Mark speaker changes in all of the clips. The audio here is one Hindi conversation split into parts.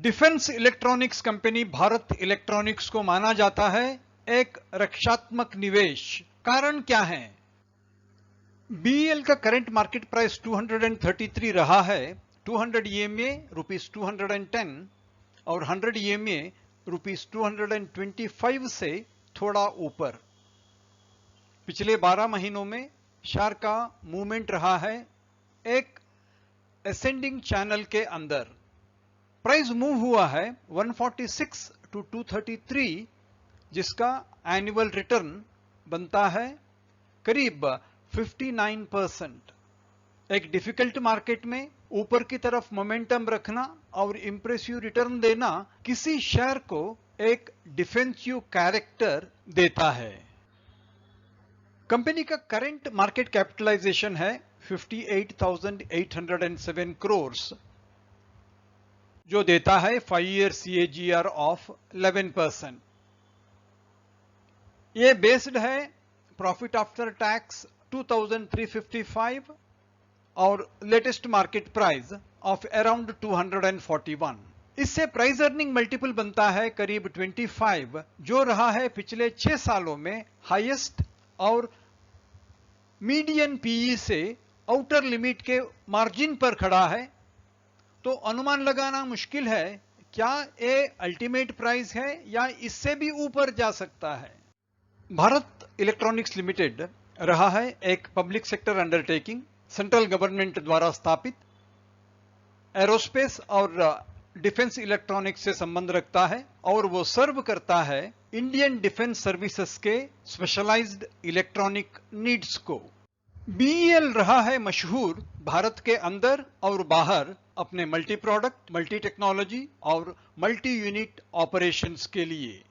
Speaker 1: Defence electronics company Bharat electronics को माना जाता है एक रक्षात्मक निवेश। कारण क्या है? बीईएल का करंट मार्केट प्राइस 233 रहा है। 200 EMA ₹210 और 100 EMA ₹225 से थोड़ा ऊपर। पिछले 12 महीनों में शेयर का मूवमेंट रहा है एक असेंडिंग चैनल के अंदर। प्राइस मूव हुआ है 146 to 233, जिसका एनुअल रिटर्न बनता है करीब 59%। एक डिफिकल्ट मार्केट में ऊपर की तरफ मोमेंटम रखना और इंप्रेसिव रिटर्न देना किसी शेयर को एक डिफेंसिव कैरेक्टर देता है। कंपनी का करंट मार्केट कैपिटलाइजेशन है 58,807 करोड़, जो देता है 5 year CAGR ऑफ 11%। ये बेस्ड है प्रॉफिट आफ्टर टैक्स 2,355 और latest market price of around 241। इससे प्राइस अर्निंग मल्टीपल बनता है करीब 25, जो रहा है पिछले 6 सालों में हाईएस्ट और मीडियन पीई से आउटर लिमिट के मार्जिन पर खड़ा है। तो अनुमान लगाना मुश्किल है क्या ये अल्टीमेट प्राइस है या इससे भी ऊपर जा सकता है। भारत इलेक्ट्रॉनिक्स लिमिटेड रहा है एक public sector undertaking, central government द्वारा स्थापित, एरोस्पेस और डिफेंस इलेक्ट्रॉनिक्स से संबंध रखता है और वो सर्व करता है इंडियन डिफेंस सर्विसेज के स्पेशलाइज्ड इलेक्ट्रॉनिक नीड्स को। बीईएल रहा है मशहूर भारत के अंदर और बाहर अपने मल्टी प्रोडक्ट, मल्टी टेक्नोलॉजी और मल्टी यूनिट ऑपरेशंस के लिए।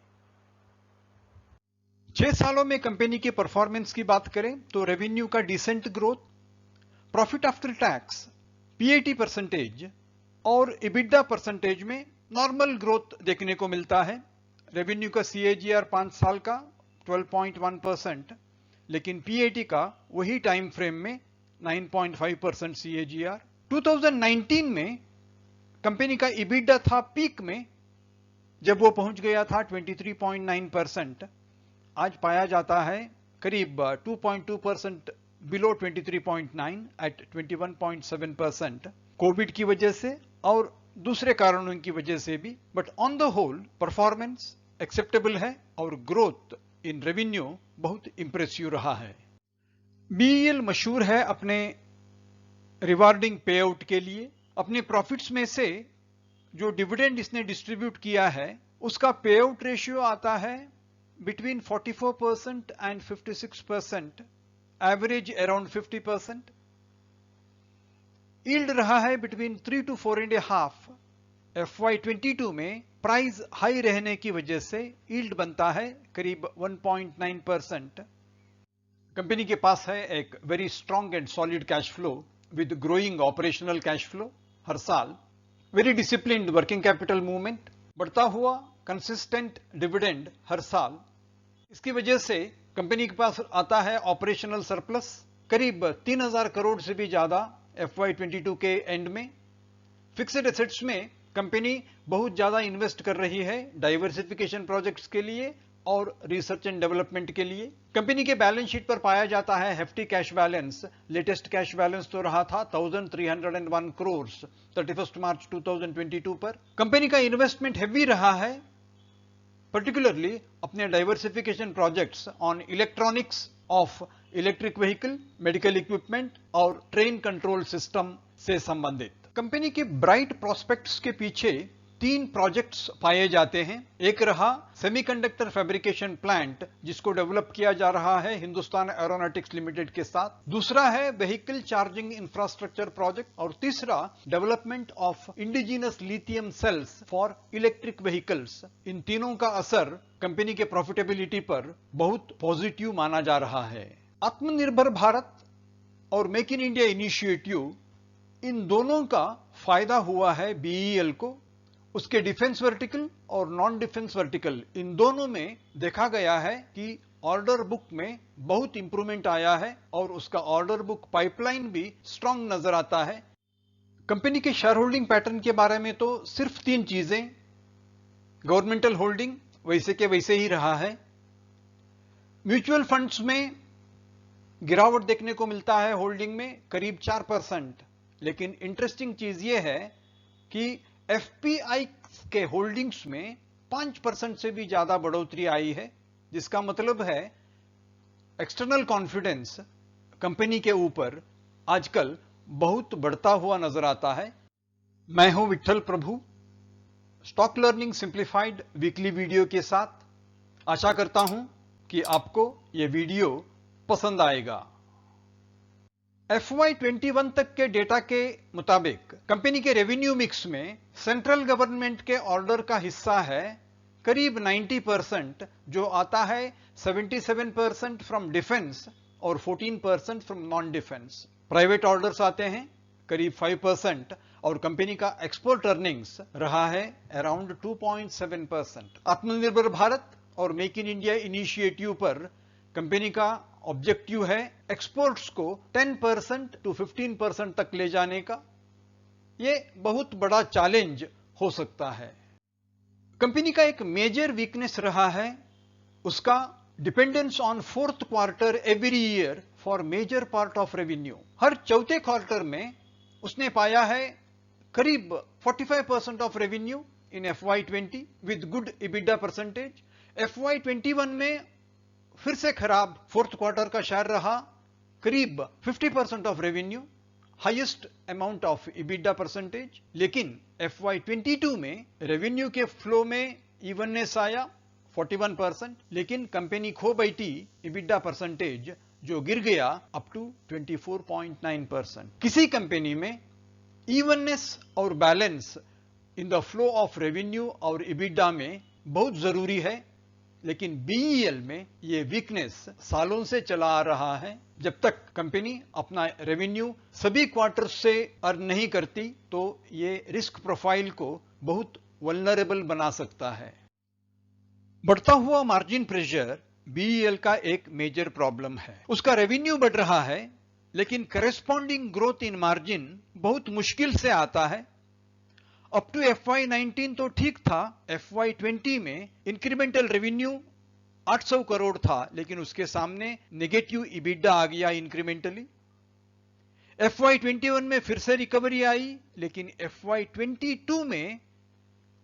Speaker 1: 6 सालों में कंपनी की परफॉर्मेंस की बात करें तो रेवेन्यू का decent growth, profit after tax, PAT percentage और इबिडा परसेंटेज में नॉर्मल ग्रोथ देखने को मिलता है। रेवेन्यू का CAGR 5 साल का 12.1%, लेकिन पीएटी का वही टाइम फ्रेम में 9.5% CAGR। 2019 में कंपनी का इबिडा था पीक में, जब वो पहुंच गया था 23.9%। आज पाया जाता है करीब 2.2% बिलो 23.9 एट 21.7%, कोविड की वजह से और दूसरे कारणों की वजह से भी। But on the whole performance acceptable है और ग्रोथ इन रेवेन्यू बहुत इंप्रेसिव रहा है। बीईएल मशहूर है अपने रिवार्डिंग पे आउट के लिए। अपने प्रॉफिट्स में से जो डिविडेंड इसने डिस्ट्रीब्यूट किया है उसका पे आउट रेशियो आता है between 44% and 56%, average around 50%। Yield रहा है बिटवीन 3 to 4.5। FY22 में प्राइस हाई रहने की वजह से यील्ड बनता है करीब 1.9%। कंपनी के पास है एक very strong and solid cash flow with growing operational cash flow हर साल, very disciplined working capital movement, बढ़ता हुआ कंसिस्टेंट डिविडेंड हर साल। इसकी वजह से कंपनी के पास आता है ऑपरेशनल सरप्लस करीब 3,000 करोड़ से भी ज्यादा FY22 के एंड में। फिक्स्ड एसेट्स में कंपनी बहुत ज्यादा इन्वेस्ट कर रही है डाइवर्सिफिकेशन प्रोजेक्ट्स के लिए और रिसर्च एंड डेवलपमेंट के लिए। कंपनी के बैलेंस शीट पर पाया जाता है hefty cash balance. Latest cash balance तो रहा था 1,301 करोड़ 31 मार्च 2022 पर। कंपनी का इन्वेस्टमेंट हेवी रहा है पर्टिकुलरली अपने diversification projects on electronics of electric vehicle, medical equipment और ट्रेन कंट्रोल सिस्टम से संबंधित। कंपनी के ब्राइट प्रोस्पेक्ट्स के पीछे 3 प्रोजेक्ट्स पाए जाते हैं। एक रहा सेमीकंडक्टर फैब्रिकेशन प्लांट, जिसको डेवलप किया जा रहा है हिंदुस्तान एरोनॉटिक्स लिमिटेड के साथ। दूसरा है व्हीकल चार्जिंग इंफ्रास्ट्रक्चर प्रोजेक्ट और तीसरा development of indigenous lithium cells for electric vehicles. इन तीनों का असर कंपनी के प्रॉफिटेबिलिटी पर बहुत पॉजिटिव माना जा रहा है। आत्मनिर्भर भारत और मेक इन इंडिया इनिशिएटिव, इन दोनों का फायदा हुआ है बीईएल को। उसके डिफेंस वर्टिकल और नॉन डिफेंस वर्टिकल, इन दोनों में देखा गया है कि ऑर्डर बुक में बहुत इंप्रूवमेंट आया है और उसका ऑर्डर बुक पाइपलाइन भी स्ट्रांग नजर आता है। कंपनी के शेयर होल्डिंग पैटर्न के बारे में तो सिर्फ 3 चीजें। गवर्नमेंटल होल्डिंग वैसे के वैसे ही रहा है। म्यूचुअल फंड्स में गिरावट देखने को मिलता है होल्डिंग में करीब 4%। लेकिन इंटरेस्टिंग चीज यह है कि एफपीआई के होल्डिंग्स में 5% से भी ज्यादा बढ़ोतरी आई है, जिसका मतलब है एक्सटर्नल कॉन्फिडेंस कंपनी के ऊपर आजकल बहुत बढ़ता हुआ नजर आता है। मैं हूं Vitthal Prabhu, stock learning simplified weekly video के साथ। आशा करता हूं कि आपको यह वीडियो पसंद आएगा। FY21 तक के डेटा के मुताबिक कंपनी के रेवेन्यू मिक्स में सेंट्रल गवर्नमेंट के ऑर्डर का हिस्सा है करीब 90%, जो आता है 77% फ्रॉम डिफेंस और 14% from non defence. Private orders आते हैं करीब 5% और कंपनी का एक्सपोर्ट अर्निंग्स रहा है अराउंड 2.7%। आत्मनिर्भर भारत और मेक इन इंडिया इनिशिएटिव पर कंपनी का ऑब्जेक्टिव है एक्सपोर्ट्स को 10% to 15% तक ले जाने का। यह बहुत बड़ा चैलेंज हो सकता है। कंपनी का एक मेजर वीकनेस रहा है उसका dependence on fourth quarter every year for major part of revenue. हर चौथे क्वार्टर में उसने पाया है करीब 45% of revenue in FY20 with good EBITDA percentage. FY21 में फिर से खराब फोर्थ क्वार्टर का शेयर रहा करीब 50% of revenue, highest amount of EBITDA percentage. लेकिन FY22 में रेवेन्यू के फ्लो में इवननेस आया 41%, लेकिन कंपनी खो बैठी EBITDA परसेंटेज जो गिर गया अप टू 24.9%। किसी कंपनी में इवननेस और balance in the flow of revenue और EBITDA में बहुत जरूरी है, लेकिन BEL में यह वीकनेस सालों से चला आ रहा है। जब तक कंपनी अपना रेवेन्यू सभी क्वार्टर्स से अर्न नहीं करती तो ये रिस्क प्रोफाइल को बहुत वल्नरेबल बना सकता है। बढ़ता हुआ मार्जिन प्रेशर BEL का एक मेजर प्रॉब्लम है। उसका रेवेन्यू बढ़ रहा है लेकिन करेस्पॉन्डिंग ग्रोथ इन मार्जिन बहुत मुश्किल से आता है। अप टू FY19 तो ठीक था, FY20 में इंक्रीमेंटल रेवेन्यू 800 करोड़ था, लेकिन उसके सामने नेगेटिव EBITDA आ गया इंक्रीमेंटली। FY21 में फिर से रिकवरी आई, लेकिन FY22 में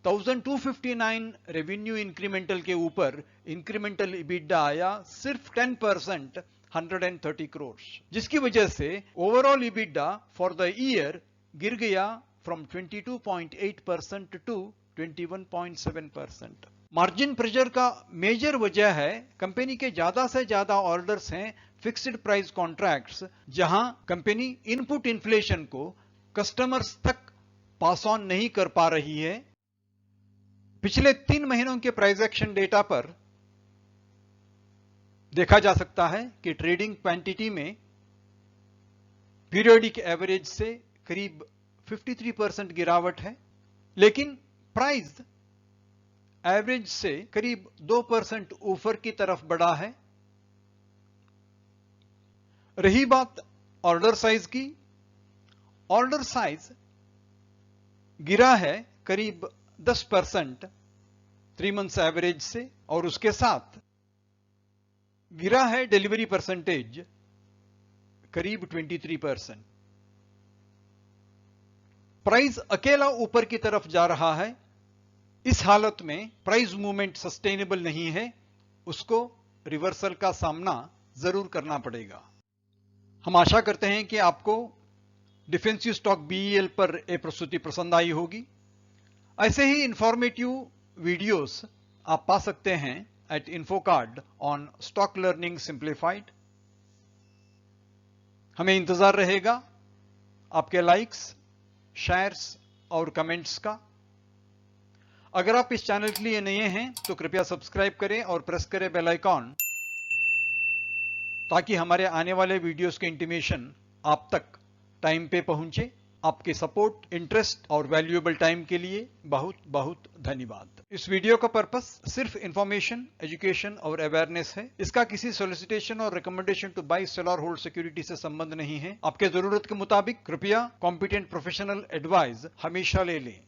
Speaker 1: 1259 रेवेन्यू इंक्रीमेंटल के ऊपर इंक्रीमेंटल EBITDA आया सिर्फ 10%, 130 करोड़, जिसकी वजह से overall EBITDA for the year गिर गया फ्रॉम 22.8% टू 21.7%। मार्जिन प्रेशर का मेजर वजह है कंपनी के ज्यादा से ज्यादा ऑर्डर्स हैं फिक्स्ड प्राइस कॉन्ट्रैक्ट्स, जहां कंपनी इनपुट इन्फ्लेशन को कस्टमर्स तक पास ऑन नहीं कर पा रही है। पिछले 3 महीनों के प्राइस एक्शन डेटा पर देखा जा सकता है कि ट्रेडिंग क्वांटिटी में पीरियोडिक एवरेज से करीब 53% गिरावट है, लेकिन प्राइस एवरेज से करीब 2% ऊपर की तरफ बढ़ा है। रही बात ऑर्डर साइज की, ऑर्डर साइज गिरा है करीब 10% 3 मंथ्स एवरेज से, और उसके साथ गिरा है डिलीवरी परसेंटेज करीब 23%। प्राइस अकेला ऊपर की तरफ जा रहा है। इस हालत में प्राइस मूवमेंट सस्टेनेबल नहीं है, उसको रिवर्सल का सामना जरूर करना पड़ेगा। हम आशा करते हैं कि आपको डिफेंसिव स्टॉक BEL पर एक प्रस्तुति पसंद आई होगी। ऐसे ही इंफॉर्मेटिव वीडियोस आप पा सकते हैं at infocard on stock learning simplified. हमें इंतजार रहेगा आपके लाइक्स, शेयर्स और कमेंट्स का। अगर आप इस चैनल के लिए नए हैं तो कृपया सब्सक्राइब करें और प्रेस करें बेल आइकॉन, ताकि हमारे आने वाले वीडियोस के इंटीमेशन आप तक टाइम पे पहुंचे। आपके सपोर्ट, इंटरेस्ट और वैल्यूएबल टाइम के लिए बहुत बहुत धन्यवाद। इस वीडियो का पर्पस सिर्फ इंफॉर्मेशन, एजुकेशन और अवेयरनेस है। इसका किसी सोलिसिटेशन और रिकमेंडेशन टू बाय, सेल और होल्ड सिक्योरिटी से संबंध नहीं है। आपके जरूरत के मुताबिक कृपया कॉम्पिटेंट प्रोफेशनल एडवाइस हमेशा ले लें।